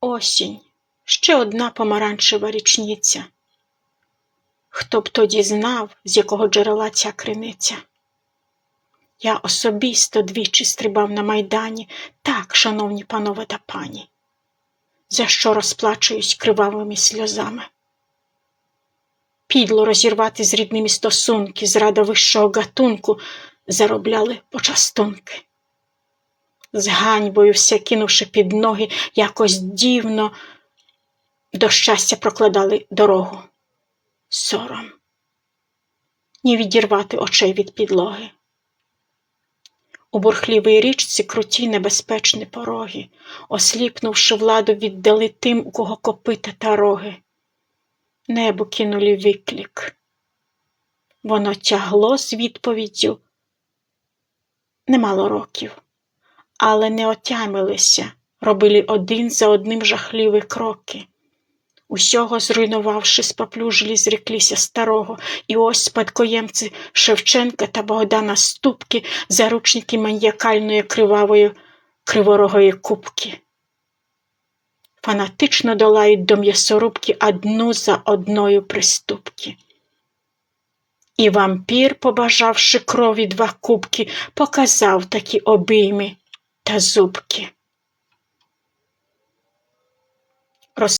Осінь, ще одна помаранчева річниця. Хто б тоді знав, з якого джерела ця криниця? Я особисто двічі стрибав на Майдані, так, шановні панове та пані, за що розплачуюсь кривавими сльозами. Підло розірвати з рідними стосунки, зрада вищого гатунку, заробляли почастунки. З ганьбою все кинувши під ноги, якось дивно до щастя прокладали дорогу. Сором. Ні відірвати очей від підлоги. У бурхливій річці круті небезпечні пороги, осліпнувши владу, віддали тим, у кого копита та роги. Небу кинули виклик. Воно тягло з відповіддю немало років, але не отямилися, робили один за одним жахливі кроки. Усього зруйнувавши, споплюжили, зріклися старого, і ось спадкоємці Шевченка та Богдана Ступки, заручники маніакальної кривавої криворогої купки. Фанатично долають до м'ясорубки одну за одною приступки. І вампір, побажавши крові 2 кубки, показав такі обійми та зубки.